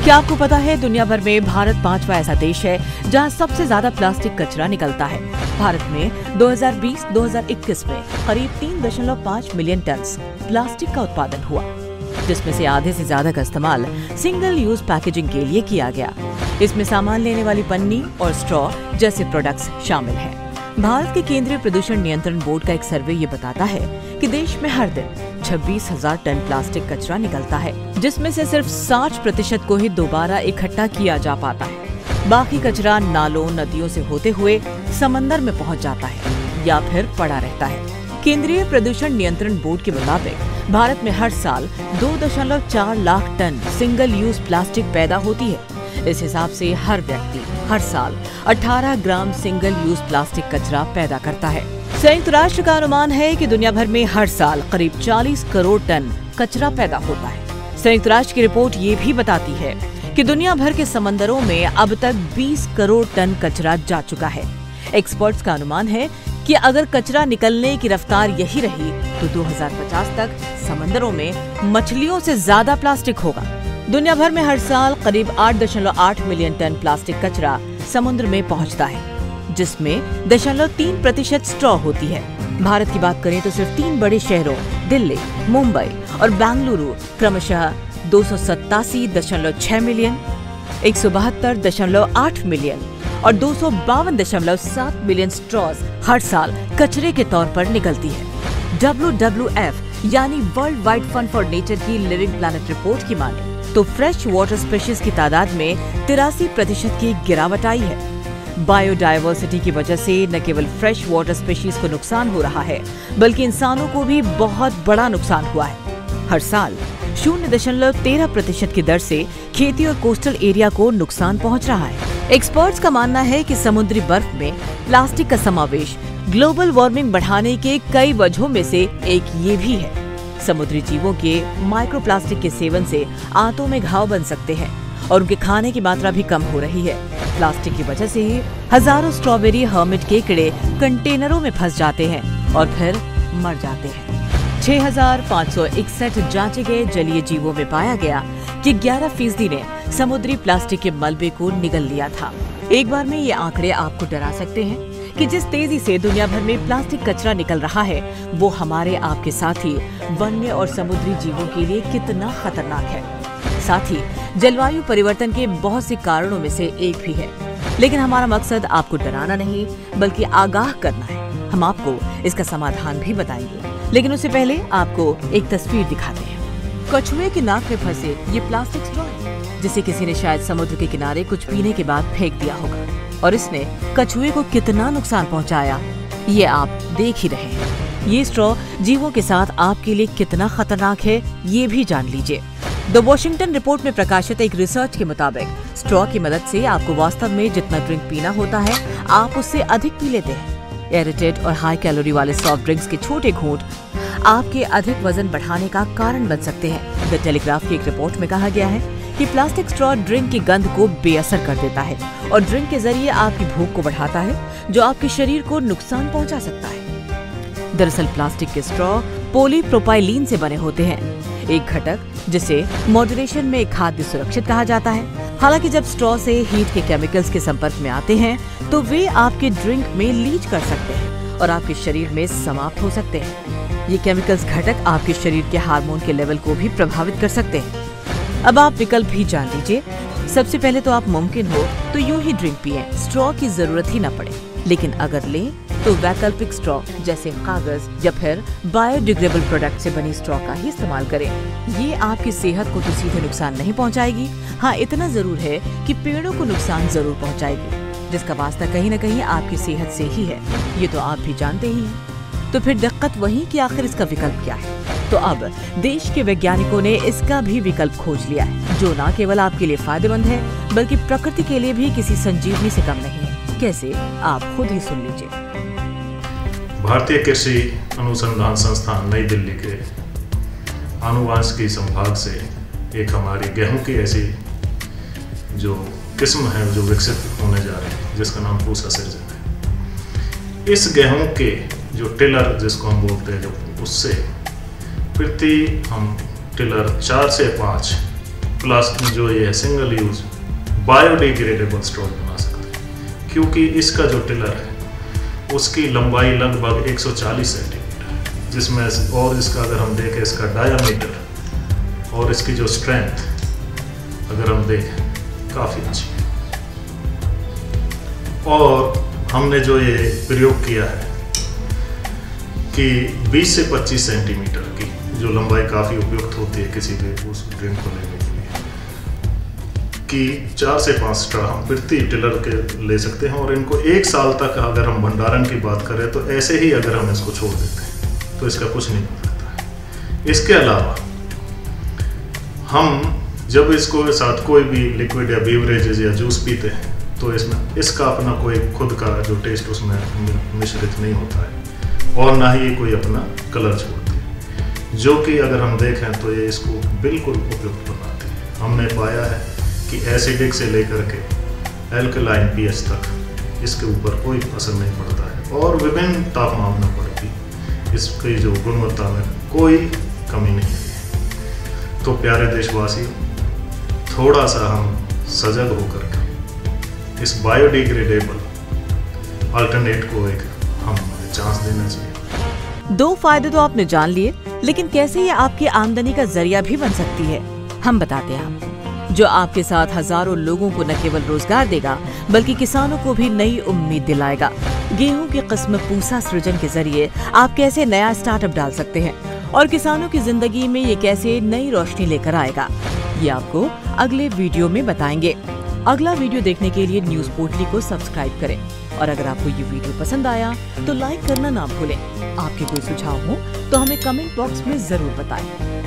क्या आपको पता है दुनिया भर में भारत 5वां ऐसा देश है जहां सबसे ज्यादा प्लास्टिक कचरा निकलता है। भारत में 2020-2021 में करीब 3.5 मिलियन टन प्लास्टिक का उत्पादन हुआ, जिसमें से आधे से ज्यादा का इस्तेमाल सिंगल यूज पैकेजिंग के लिए किया गया। इसमें सामान लेने वाली पन्नी और स्ट्रॉ जैसे प्रोडक्ट्स शामिल हैं। भारत के केंद्रीय प्रदूषण नियंत्रण बोर्ड का एक सर्वे ये बताता है कि देश में हर दिन 26,000 टन प्लास्टिक कचरा निकलता है, जिसमें से सिर्फ 60% को ही दोबारा इकट्ठा किया जा पाता है। बाकी कचरा नालों नदियों से होते हुए समंदर में पहुंच जाता है या फिर पड़ा रहता है। केंद्रीय प्रदूषण नियंत्रण बोर्ड के मुताबिक भारत में हर साल 2.4 lakh ton single use plastic पैदा होती है। इस हिसाब से हर व्यक्ति हर साल 18 ग्राम सिंगल यूज प्लास्टिक कचरा पैदा करता है। संयुक्त राष्ट्र का अनुमान है कि दुनिया भर में हर साल करीब 40 करोड़ टन कचरा पैदा होता है। संयुक्त राष्ट्र की रिपोर्ट ये भी बताती है कि दुनिया भर के समंदरों में अब तक 20 करोड़ टन कचरा जा चुका है। एक्सपर्ट्स का अनुमान है कि अगर कचरा निकलने की रफ्तार यही रही तो 2050 तक समंदरों में मछलियों से ज्यादा प्लास्टिक होगा। दुनिया भर में हर साल करीब 8.8 मिलियन टन प्लास्टिक कचरा समुद्र में पहुंचता है, जिसमें 0.3% स्ट्रॉ होती है। भारत की बात करें तो सिर्फ 3 बड़े शहरों दिल्ली, मुंबई और बेंगलुरु क्रमशः 287.6 मिलियन, 172.8 मिलियन और 252.7 मिलियन स्ट्रॉज हर साल कचरे के तौर पर निकलती है। WWF यानी world wide fund for nature की लिविंग प्लैनेट रिपोर्ट की माने तो फ्रेश वाटर स्पीशीज की तादाद में 83% की गिरावट आई है। बायोडायवर्सिटी की वजह से न केवल फ्रेश वाटर स्पीशीज को नुकसान हो रहा है, बल्कि इंसानों को भी बहुत बड़ा नुकसान हुआ है। हर साल 0.13% की दर से खेती और कोस्टल एरिया को नुकसान पहुंच रहा है। एक्सपर्ट्स का मानना है कि समुद्री बर्फ में प्लास्टिक का समावेश ग्लोबल वार्मिंग बढ़ाने के कई वजहों में से एक ये भी है। समुद्री जीवों के माइक्रोप्लास्टिक के सेवन से आंतों में घाव बन सकते हैं और उनके खाने की मात्रा भी कम हो रही है। प्लास्टिक की वजह से ही हजारों स्ट्रॉबेरी हर्मिट के कीड़े कंटेनरों में फंस जाते हैं और फिर मर जाते हैं। 6,561 जांचे गए जलीय जीवों में पाया गया कि 11% ने समुद्री प्लास्टिक के मलबे को निगल लिया था। एक बार में ये आंकड़े आपको डरा सकते हैं कि जिस तेजी से दुनिया भर में प्लास्टिक कचरा निकल रहा है, वो हमारे आपके साथ ही वन्य और समुद्री जीवों के लिए कितना खतरनाक है। साथ ही जलवायु परिवर्तन के बहुत से कारणों में से एक भी है। लेकिन हमारा मकसद आपको डराना नहीं, बल्कि आगाह करना है। हम आपको इसका समाधान भी बताएंगे, लेकिन उससे पहले आपको एक तस्वीर दिखाते हैं। कछुए की नाक में फंसे ये प्लास्टिक स्ट्रॉ है, जिसे किसी ने शायद समुद्र के किनारे कुछ पीने के बाद फेंक दिया होगा और इसने कछुए को कितना नुकसान पहुंचाया, ये आप देख ही रहे हैं। ये स्ट्रॉ जीवों के साथ आपके लिए कितना खतरनाक है, ये भी जान लीजिए। द वॉशिंगटन रिपोर्ट में प्रकाशित एक रिसर्च के मुताबिक स्ट्रॉ की मदद से आपको वास्तव में जितना ड्रिंक पीना होता है, आप उससे अधिक पी लेते हैं। एरिटेट और हाई कैलोरी वाले सॉफ्ट ड्रिंक्स के छोटे घूंट आपके अधिक वजन बढ़ाने का कारण बन सकते हैं। द टेलीग्राफ की एक रिपोर्ट में कहा गया है कि प्लास्टिक स्ट्रॉ ड्रिंक की गंध को बेअसर कर देता है और ड्रिंक के जरिए आपकी भूख को बढ़ाता है, जो आपके शरीर को नुकसान पहुंचा सकता है। दरअसल प्लास्टिक के स्ट्रॉ पॉलीप्रोपाइलीन से बने होते हैं, एक घटक जिसे मॉड्यूलेशन में खाद्य सुरक्षित कहा जाता है। हालांकि जब स्ट्रॉ से हीट के केमिकल्स के संपर्क में आते हैं तो वे आपके ड्रिंक में लीच कर सकते हैं और आपके शरीर में समाप्त हो सकते हैं। ये केमिकल्स घटक आपके शरीर के हार्मोन के लेवल को भी प्रभावित कर सकते हैं। अब आप विकल्प भी जान लीजिए। सबसे पहले तो आप मुमकिन हो तो यूं ही ड्रिंक पिएं, स्ट्रॉ की जरूरत ही न पड़े। लेकिन अगर लें तो वैकल्पिक स्ट्रॉ जैसे कागज या फिर बायोडिग्रेडेबल प्रोडक्ट से बनी स्ट्रॉ का ही इस्तेमाल करें। ये आपकी सेहत को तो सीधे नुकसान नहीं पहुंचाएगी, हाँ इतना जरूर है कि पेड़ों को नुकसान जरूर पहुंचाएगी, जिसका वास्ता कहीं न कहीं आपकी सेहत से ही है। ये तो आप भी जानते ही हैं। तो फिर दिक्कत वही कि आखिर इसका विकल्प क्या है। तो अब देश के वैज्ञानिकों ने इसका भी विकल्प खोज लिया है, जो न केवल आपके लिए फायदेमंद है, बल्कि प्रकृति के लिए भी किसी संजीवनी से कम नहीं है। कैसे, आप खुद ही सुन लीजिए। भारतीय कृषि अनुसंधान संस्थान नई दिल्ली के आनुवांशिकी संभाग से एक हमारी गेहूं की ऐसी जो किस्म है जो विकसित होने जा रही है, जिसका नाम पूसा सृजन है। इस गेहूं के जो टिलर जिसको हम बोलते हैं, जो उससे प्रति हम टिलर 4 से 5 प्लास्टिक जो ये सिंगल यूज बायोडिग्रेडेबल स्ट्रॉज बना सकते हैं, क्योंकि इसका जो टिलर है उसकी लंबाई लगभग 140 सेंटीमीटर है, जिसमें और इसका अगर हम देखें इसका डायामीटर और इसकी जो स्ट्रेंथ अगर हम देखें काफ़ी अच्छी है। और हमने जो ये प्रयोग किया है कि 20 से 25 सेंटीमीटर की जो लंबाई काफ़ी उपयुक्त होती है किसी भी उस ड्रिंक को लेने के लिए, कि 4 से 5 स्ट्रा हम प्रति टिलर के ले सकते हैं। और इनको 1 साल तक अगर हम भंडारण की बात करें तो ऐसे ही अगर हम इसको छोड़ देते हैं तो इसका कुछ नहीं हो सकता है। इसके अलावा हम जब इसको साथ कोई भी लिक्विड या बीवरेजेस या जूस पीते हैं तो इसमें इसका अपना कोई खुद का जो टेस्ट उसमें मिश्रित नहीं होता है और ना ही ये कोई अपना कलर छोड़ती है, जो कि अगर हम देखें तो ये इसको बिल्कुल उपयुक्त बनाते हैं। हमने पाया है कि एसिडिक से लेकर के एल्कलाइन पीएच तक इसके ऊपर कोई असर नहीं पड़ता है और विभिन्न तापमानों पर भी इसकी जो गुणवत्ता में कोई कमी नहीं है। तो प्यारे देशवासियों, थोड़ा सा हम सजग होकर के इस बायोडिग्रेडेबल अल्टरनेट को एक हम चांस देना चाहिए। 2 फायदे तो आपने जान लिए, लेकिन कैसे ये आपकी आमदनी का जरिया भी बन सकती है, हम बताते हैं आपको, जो आपके साथ हजारों लोगों को न केवल रोजगार देगा बल्कि किसानों को भी नई उम्मीद दिलाएगा। गेहूं की किस्म पूसा सृजन के जरिए आप कैसे नया स्टार्टअप डाल सकते हैं और किसानों की जिंदगी में ये कैसे नई रोशनी लेकर आएगा, ये आपको अगले वीडियो में बताएंगे। अगला वीडियो देखने के लिए न्यूज पोटली को सब्सक्राइब करें और अगर आपको ये वीडियो पसंद आया तो लाइक करना ना भूलें। आपके कोई सुझाव हो तो हमें कमेंट बॉक्स में जरूर बताएं।